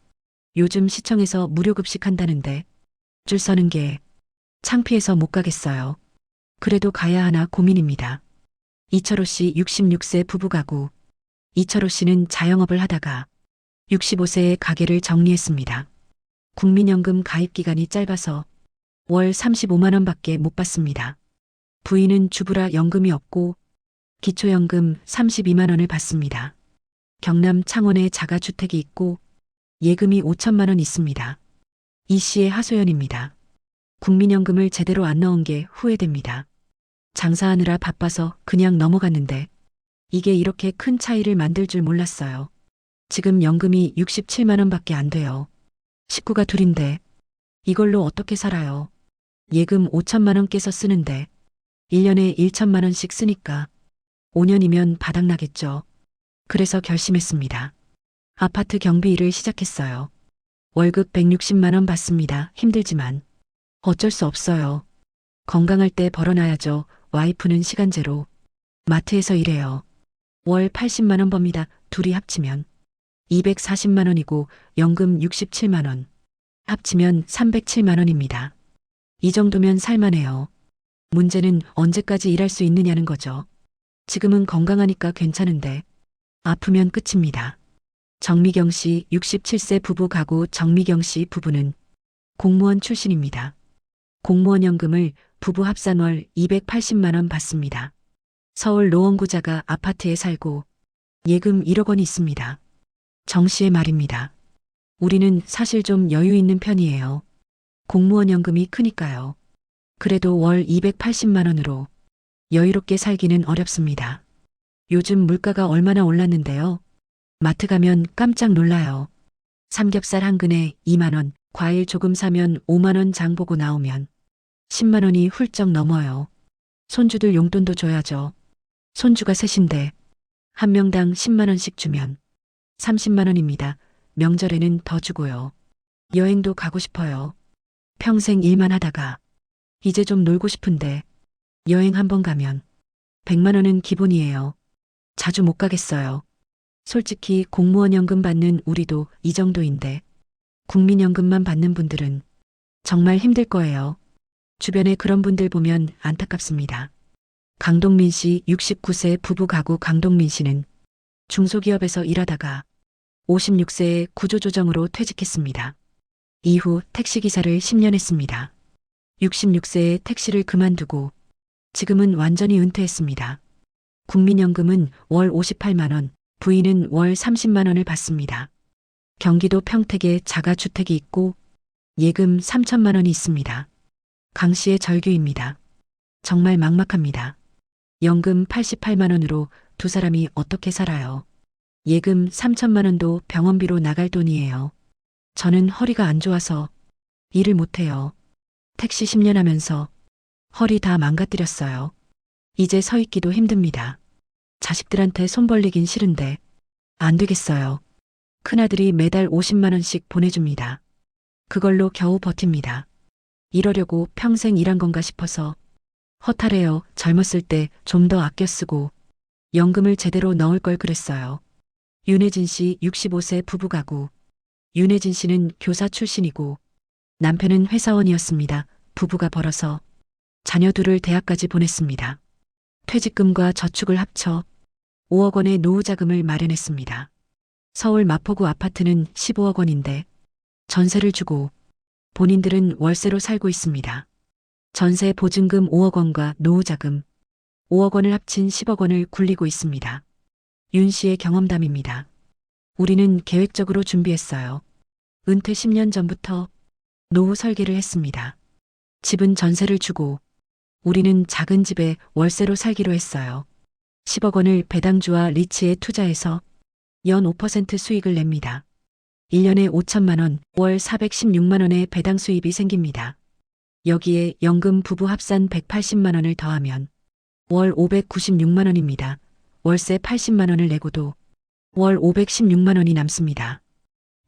요즘 시청에서 무료급식 한다는데 줄 서는 게 창피해서 못 가겠어요. 그래도 가야 하나 고민입니다. 이철호 씨 66세 부부 가구. 이철호 씨는 자영업을 하다가 65세에 가게를 정리했습니다. 국민연금 가입 기간이 짧아서 월 35만 원밖에 못 받습니다. 부인은 주부라 연금이 없고 기초연금 32만 원을 받습니다. 경남 창원에 자가주택이 있고 예금이 5천만 원 있습니다. 이 씨의 하소연입니다. 국민연금을 제대로 안 넣은 게 후회됩니다. 장사하느라 바빠서 그냥 넘어갔는데 이게 이렇게 큰 차이를 만들 줄 몰랐어요. 지금 연금이 67만 원밖에 안 돼요. 식구가 둘인데 이걸로 어떻게 살아요. 예금 5천만 원 깨서 쓰는데 1년에 1천만 원씩 쓰니까 5년이면 바닥나겠죠. 그래서 결심했습니다. 아파트 경비 일을 시작했어요. 월급 160만 원 받습니다. 힘들지만 어쩔 수 없어요. 건강할 때 벌어놔야죠. 와이프는 시간제로 마트에서 일해요. 월 80만 원 법니다. 둘이 합치면 240만 원이고 연금 67만 원. 합치면 307만 원입니다. 이 정도면 살만해요. 문제는 언제까지 일할 수 있느냐는 거죠. 지금은 건강하니까 괜찮은데 아프면 끝입니다. 정미경 씨 67세 부부 가구. 정미경 씨 부부는 공무원 출신입니다. 공무원 연금을 부부 합산 월 280만 원 받습니다. 서울 노원구자가 아파트에 살고 예금 1억 원이 있습니다. 정 씨의 말입니다. 우리는 사실 좀 여유 있는 편이에요. 공무원 연금이 크니까요. 그래도 월 280만 원으로 여유롭게 살기는 어렵습니다. 요즘 물가가 얼마나 올랐는데요. 마트 가면 깜짝 놀라요. 삼겹살 한 근에 2만 원, 과일 조금 사면 5만 원 장 보고 나오면 10만 원이 훌쩍 넘어요. 손주들 용돈도 줘야죠. 손주가 셋인데 한 명당 10만 원씩 주면 30만 원입니다. 명절에는 더 주고요. 여행도 가고 싶어요. 평생 일만 하다가 이제 좀 놀고 싶은데 여행 한번 가면 100만 원은 기본이에요. 자주 못 가겠어요. 솔직히 공무원 연금 받는 우리도 이 정도인데 국민연금만 받는 분들은 정말 힘들 거예요. 주변에 그런 분들 보면 안타깝습니다. 강동민 씨 69세 부부 가구 강동민 씨는 중소기업에서 일하다가 56세에 구조조정으로 퇴직했습니다. 이후 택시기사를 10년 했습니다. 66세에 택시를 그만두고 지금은 완전히 은퇴했습니다. 국민연금은 월 58만 원, 부인은 월 30만 원을 받습니다. 경기도 평택에 자가주택이 있고 예금 3천만 원이 있습니다. 강 씨의 절규입니다. 정말 막막합니다. 연금 88만 원으로 두 사람이 어떻게 살아요? 예금 3천만 원도 병원비로 나갈 돈이에요. 저는 허리가 안 좋아서 일을 못해요. 택시 10년 하면서 허리 다 망가뜨렸어요. 이제 서 있기도 힘듭니다. 자식들한테 손 벌리긴 싫은데 안 되겠어요. 큰아들이 매달 50만 원씩 보내줍니다. 그걸로 겨우 버팁니다. 이러려고 평생 일한 건가 싶어서 허탈해요. 젊었을 때 좀 더 아껴 쓰고 연금을 제대로 넣을 걸 그랬어요. 윤혜진 씨 65세 부부 가구. 윤혜진 씨는 교사 출신이고 남편은 회사원이었습니다. 부부가 벌어서 자녀 둘을 대학까지 보냈습니다. 퇴직금과 저축을 합쳐 5억 원의 노후 자금을 마련했습니다. 서울 마포구 아파트는 15억 원인데 전세를 주고 본인들은 월세로 살고 있습니다. 전세 보증금 5억 원과 노후 자금 5억 원을 합친 10억 원을 굴리고 있습니다. 윤 씨의 경험담입니다. 우리는 계획적으로 준비했어요. 은퇴 10년 전부터 노후 설계를 했습니다. 집은 전세를 주고 우리는 작은 집에 월세로 살기로 했어요. 10억 원을 배당주와 리츠에 투자해서 연 5% 수익을 냅니다. 1년에 5천만 원, 월 416만 원의 배당 수입이 생깁니다. 여기에 연금 부부 합산 180만 원을 더하면 월 596만 원입니다. 월세 80만 원을 내고도 월 516만 원이 남습니다.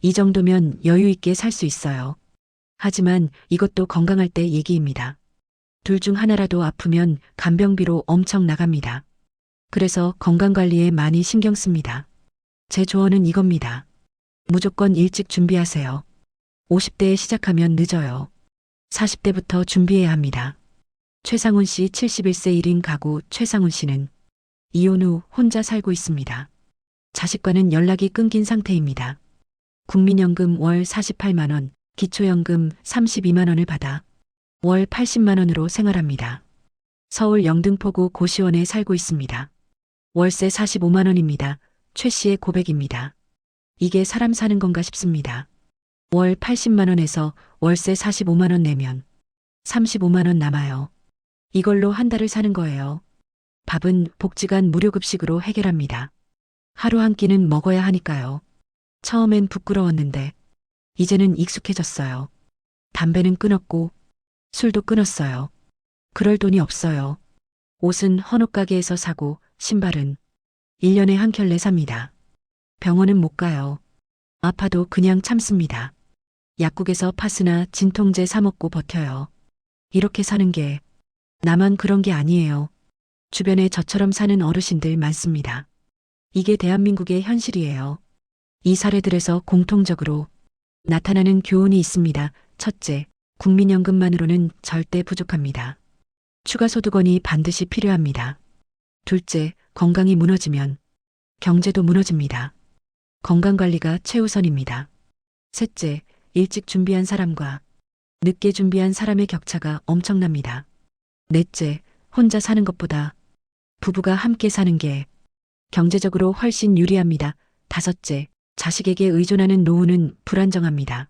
이 정도면 여유 있게 살 수 있어요. 하지만 이것도 건강할 때 얘기입니다. 둘 중 하나라도 아프면 간병비로 엄청 나갑니다. 그래서 건강관리에 많이 신경 씁니다. 제 조언은 이겁니다. 무조건 일찍 준비하세요. 50대에 시작하면 늦어요. 40대부터 준비해야 합니다. 최상훈 씨 71세 1인 가구. 최상훈 씨는 이혼 후 혼자 살고 있습니다. 자식과는 연락이 끊긴 상태입니다. 국민연금 월 48만 원, 기초연금 32만 원을 받아 월 80만 원으로 생활합니다. 서울 영등포구 고시원에 살고 있습니다. 월세 45만 원입니다. 최 씨의 고백입니다. 이게 사람 사는 건가 싶습니다. 월 80만 원에서 월세 45만 원 내면 35만 원 남아요. 이걸로 한 달을 사는 거예요. 밥은 복지관 무료급식으로 해결합니다. 하루 한 끼는 먹어야 하니까요. 처음엔 부끄러웠는데 이제는 익숙해졌어요. 담배는 끊었고 술도 끊었어요. 그럴 돈이 없어요. 옷은 헌옷 가게에서 사고 신발은 1년에 한 켤레 삽니다. 병원은 못 가요. 아파도 그냥 참습니다. 약국에서 파스나 진통제 사 먹고 버텨요. 이렇게 사는 게 나만 그런 게 아니에요. 주변에 저처럼 사는 어르신들 많습니다. 이게 대한민국의 현실이에요. 이 사례들에서 공통적으로 나타나는 교훈이 있습니다. 첫째, 국민연금만으로는 절대 부족합니다. 추가 소득원이 반드시 필요합니다. 둘째, 건강이 무너지면 경제도 무너집니다. 건강관리가 최우선입니다. 셋째, 일찍 준비한 사람과 늦게 준비한 사람의 격차가 엄청납니다. 넷째, 혼자 사는 것보다 부부가 함께 사는 게 경제적으로 훨씬 유리합니다. 다섯째, 자식에게 의존하는 노후는 불안정합니다.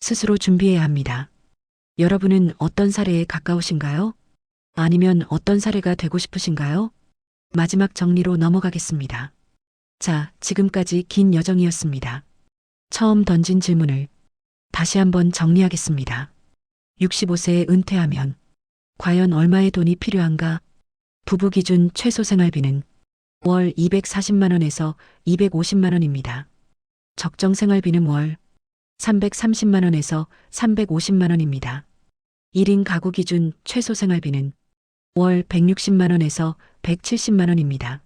스스로 준비해야 합니다. 여러분은 어떤 사례에 가까우신가요? 아니면 어떤 사례가 되고 싶으신가요? 마지막 정리로 넘어가겠습니다. 자, 지금까지 긴 여정이었습니다. 처음 던진 질문을 다시 한번 정리하겠습니다. 65세에 은퇴하면 과연 얼마의 돈이 필요한가? 부부 기준 최소 생활비는 월 240만 원에서 250만 원입니다. 적정 생활비는 월 330만 원에서 350만 원입니다. 1인 가구 기준 최소 생활비는 월 160만 원에서 170만 원입니다.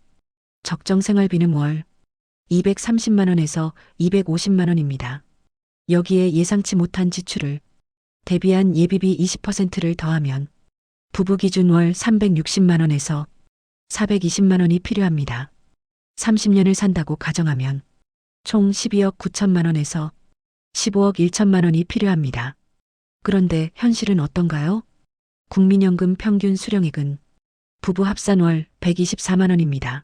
적정 생활비는 월 230만 원에서 250만 원입니다. 여기에 예상치 못한 지출을 대비한 예비비 20%를 더하면 부부 기준 월 360만 원에서 420만 원이 필요합니다. 30년을 산다고 가정하면 총 12억 9천만 원에서 15억 1천만 원이 필요합니다. 그런데 현실은 어떤가요? 국민연금 평균 수령액은 부부 합산 월 124만 원입니다.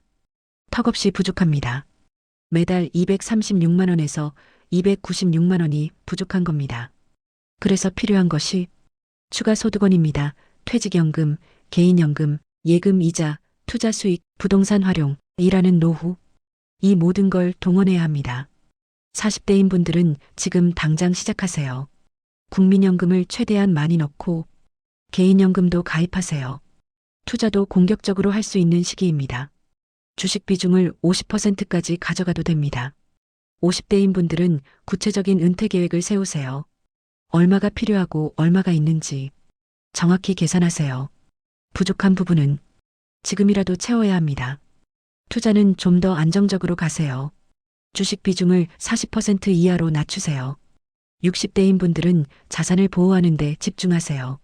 턱없이 부족합니다. 매달 236만 원에서 296만 원이 부족한 겁니다. 그래서 필요한 것이 추가 소득원입니다. 퇴직연금, 개인연금, 예금 이자, 투자 수익, 부동산 활용, 일하는 노후. 이 모든 걸 동원해야 합니다. 40대인 분들은 지금 당장 시작하세요. 국민연금을 최대한 많이 넣고 개인연금도 가입하세요. 투자도 공격적으로 할 수 있는 시기입니다. 주식 비중을 50%까지 가져가도 됩니다. 50대인 분들은 구체적인 은퇴 계획을 세우세요. 얼마가 필요하고 얼마가 있는지 정확히 계산하세요. 부족한 부분은 지금이라도 채워야 합니다. 투자는 좀 더 안정적으로 가세요. 주식 비중을 40% 이하로 낮추세요. 60대인 분들은 자산을 보호하는 데 집중하세요.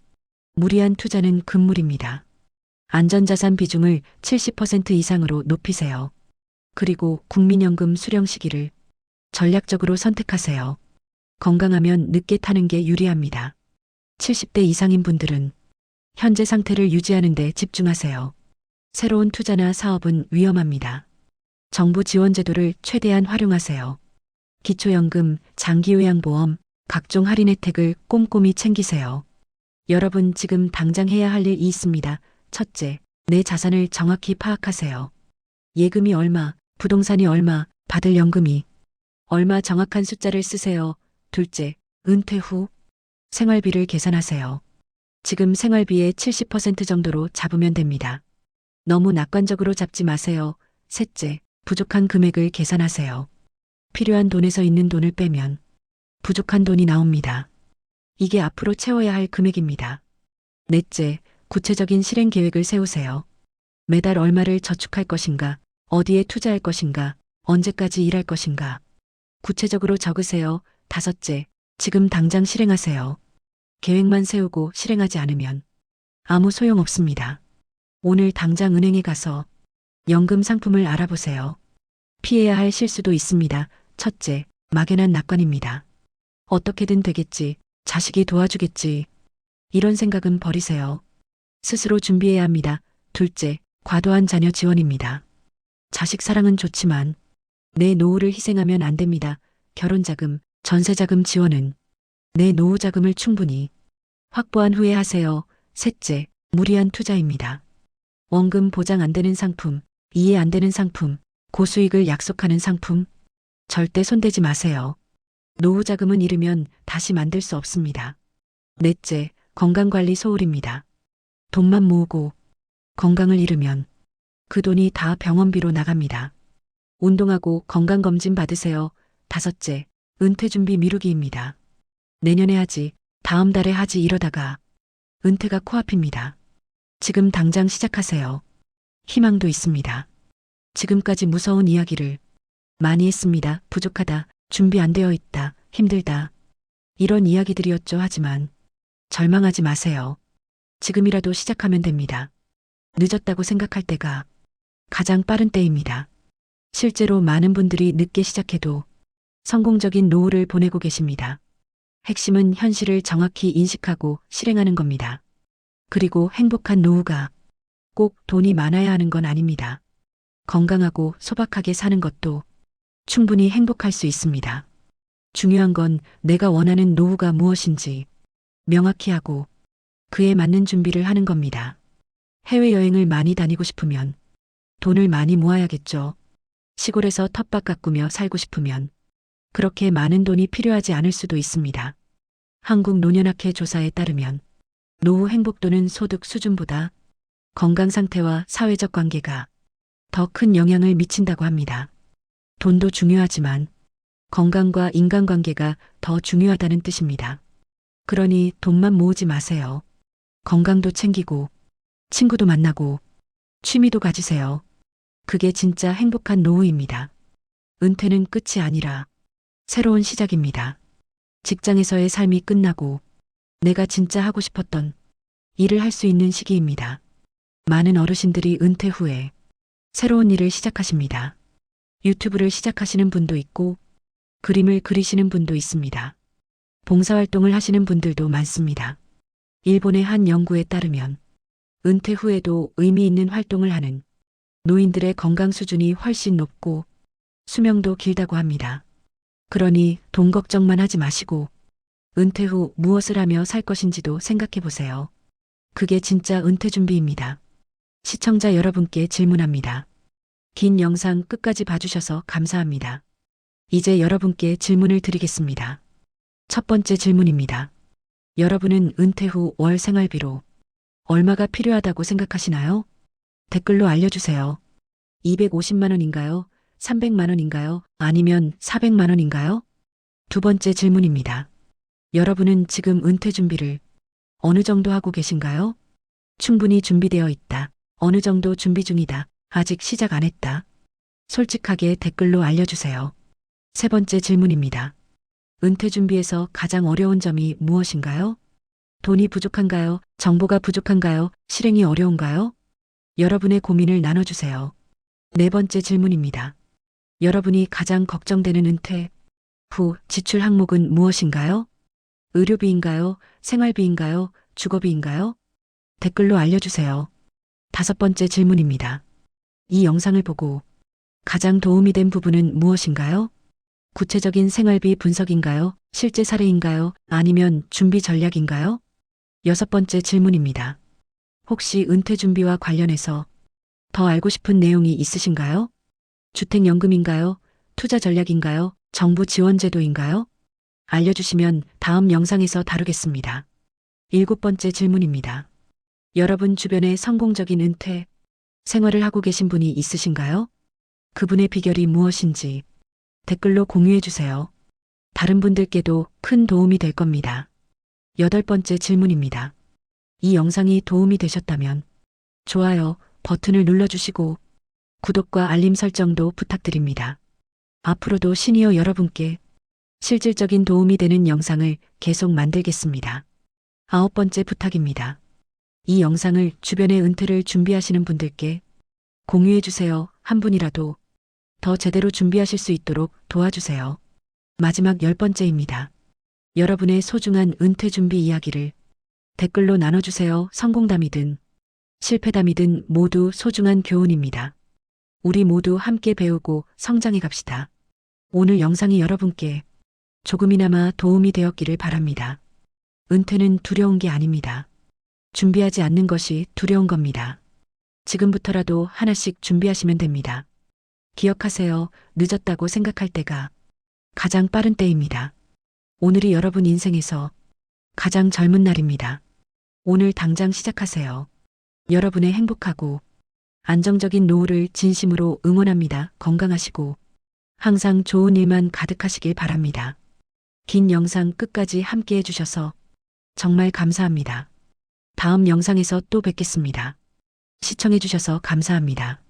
무리한 투자는 금물입니다. 안전자산 비중을 70% 이상으로 높이세요. 그리고 국민연금 수령 시기를 전략적으로 선택하세요. 건강하면 늦게 타는 게 유리합니다. 70대 이상인 분들은 현재 상태를 유지하는 데 집중하세요. 새로운 투자나 사업은 위험합니다. 정부 지원 제도를 최대한 활용하세요. 기초연금, 장기요양보험, 각종 할인 혜택을 꼼꼼히 챙기세요. 여러분 지금 당장 해야 할 일이 있습니다. 첫째, 내 자산을 정확히 파악하세요. 예금이 얼마, 부동산이 얼마, 받을 연금이 얼마 정확한 숫자를 쓰세요. 둘째, 은퇴 후 생활비를 계산하세요. 지금 생활비의 70% 정도로 잡으면 됩니다. 너무 낙관적으로 잡지 마세요. 셋째, 부족한 금액을 계산하세요. 필요한 돈에서 있는 돈을 빼면 부족한 돈이 나옵니다. 이게 앞으로 채워야 할 금액입니다. 넷째, 구체적인 실행 계획을 세우세요. 매달 얼마를 저축할 것인가, 어디에 투자할 것인가, 언제까지 일할 것인가. 구체적으로 적으세요. 다섯째, 지금 당장 실행하세요. 계획만 세우고 실행하지 않으면 아무 소용 없습니다. 오늘 당장 은행에 가서 연금 상품을 알아보세요. 피해야 할 실수도 있습니다. 첫째, 막연한 낙관입니다. 어떻게든 되겠지, 자식이 도와주겠지. 이런 생각은 버리세요. 스스로 준비해야 합니다. 둘째, 과도한 자녀 지원입니다. 자식 사랑은 좋지만 내 노후를 희생하면 안 됩니다. 결혼자금, 전세자금 지원은 내 노후 자금을 충분히 확보한 후에 하세요. 셋째, 무리한 투자입니다. 원금 보장 안 되는 상품, 이해 안 되는 상품, 고수익을 약속하는 상품, 절대 손대지 마세요. 노후 자금은 잃으면 다시 만들 수 없습니다. 넷째, 건강관리 소홀입니다. 돈만 모으고 건강을 잃으면 그 돈이 다 병원비로 나갑니다. 운동하고 건강검진 받으세요. 다섯째, 은퇴 준비 미루기입니다. 내년에 하지, 다음 달에 하지 이러다가 은퇴가 코앞입니다. 지금 당장 시작하세요. 희망도 있습니다. 지금까지 무서운 이야기를 많이 했습니다. 부족하다, 준비 안 되어 있다, 힘들다. 이런 이야기들이었죠. 하지만 절망하지 마세요. 지금이라도 시작하면 됩니다. 늦었다고 생각할 때가 가장 빠른 때입니다. 실제로 많은 분들이 늦게 시작해도 성공적인 노후를 보내고 계십니다. 핵심은 현실을 정확히 인식하고 실행하는 겁니다. 그리고 행복한 노후가 꼭 돈이 많아야 하는 건 아닙니다. 건강하고 소박하게 사는 것도 충분히 행복할 수 있습니다. 중요한 건 내가 원하는 노후가 무엇인지 명확히 하고 그에 맞는 준비를 하는 겁니다. 해외여행을 많이 다니고 싶으면 돈을 많이 모아야겠죠. 시골에서 텃밭 가꾸며 살고 싶으면 그렇게 많은 돈이 필요하지 않을 수도 있습니다. 한국노년학회 조사에 따르면 노후 행복도는 소득 수준보다 건강 상태와 사회적 관계가 더 큰 영향을 미친다고 합니다. 돈도 중요하지만 건강과 인간관계가 더 중요하다는 뜻입니다. 그러니 돈만 모으지 마세요. 건강도 챙기고 친구도 만나고 취미도 가지세요. 그게 진짜 행복한 노후입니다. 은퇴는 끝이 아니라 새로운 시작입니다. 직장에서의 삶이 끝나고 내가 진짜 하고 싶었던 일을 할 수 있는 시기입니다. 많은 어르신들이 은퇴 후에 새로운 일을 시작하십니다. 유튜브를 시작하시는 분도 있고 그림을 그리시는 분도 있습니다. 봉사활동을 하시는 분들도 많습니다. 일본의 한 연구에 따르면 은퇴 후에도 의미 있는 활동을 하는 노인들의 건강 수준이 훨씬 높고 수명도 길다고 합니다. 그러니 돈 걱정만 하지 마시고 은퇴 후 무엇을 하며 살 것인지도 생각해 보세요. 그게 진짜 은퇴 준비입니다. 시청자 여러분께 질문합니다. 긴 영상 끝까지 봐주셔서 감사합니다. 이제 여러분께 질문을 드리겠습니다. 첫 번째 질문입니다. 여러분은 은퇴 후 월 생활비로 얼마가 필요하다고 생각하시나요? 댓글로 알려주세요. 250만 원인가요? 300만 원인가요? 아니면 400만 원인가요? 두 번째 질문입니다. 여러분은 지금 은퇴 준비를 어느 정도 하고 계신가요? 충분히 준비되어 있다. 어느 정도 준비 중이다. 아직 시작 안 했다. 솔직하게 댓글로 알려주세요. 세 번째 질문입니다. 은퇴 준비에서 가장 어려운 점이 무엇인가요? 돈이 부족한가요? 정보가 부족한가요? 실행이 어려운가요? 여러분의 고민을 나눠주세요. 네 번째 질문입니다. 여러분이 가장 걱정되는 은퇴 후 지출 항목은 무엇인가요? 의료비인가요? 생활비인가요? 주거비인가요? 댓글로 알려주세요. 다섯 번째 질문입니다. 이 영상을 보고 가장 도움이 된 부분은 무엇인가요? 구체적인 생활비 분석인가요? 실제 사례인가요? 아니면 준비 전략인가요? 여섯 번째 질문입니다. 혹시 은퇴 준비와 관련해서 더 알고 싶은 내용이 있으신가요? 주택연금인가요? 투자 전략인가요? 정부 지원 제도인가요? 알려주시면 다음 영상에서 다루겠습니다. 일곱 번째 질문입니다. 여러분 주변에 성공적인 은퇴 생활을 하고 계신 분이 있으신가요? 그분의 비결이 무엇인지 댓글로 공유해 주세요. 다른 분들께도 큰 도움이 될 겁니다. 여덟 번째 질문입니다. 이 영상이 도움이 되셨다면 좋아요 버튼을 눌러주시고 구독과 알림 설정도 부탁드립니다. 앞으로도 시니어 여러분께 실질적인 도움이 되는 영상을 계속 만들겠습니다. 아홉 번째 부탁입니다. 이 영상을 주변에 은퇴를 준비하시는 분들께 공유해 주세요. 한 분이라도 더 제대로 준비하실 수 있도록 도와주세요. 마지막 열 번째입니다. 여러분의 소중한 은퇴 준비 이야기를 댓글로 나눠주세요. 성공담이든 실패담이든 모두 소중한 교훈입니다. 우리 모두 함께 배우고 성장해 갑시다. 오늘 영상이 여러분께 조금이나마 도움이 되었기를 바랍니다. 은퇴는 두려운 게 아닙니다. 준비하지 않는 것이 두려운 겁니다. 지금부터라도 하나씩 준비하시면 됩니다. 기억하세요. 늦었다고 생각할 때가 가장 빠른 때입니다. 오늘이 여러분 인생에서 가장 젊은 날입니다. 오늘 당장 시작하세요. 여러분의 행복하고 안정적인 노후를 진심으로 응원합니다. 건강하시고 항상 좋은 일만 가득하시길 바랍니다. 긴 영상 끝까지 함께 해주셔서 정말 감사합니다. 다음 영상에서 또 뵙겠습니다. 시청해주셔서 감사합니다.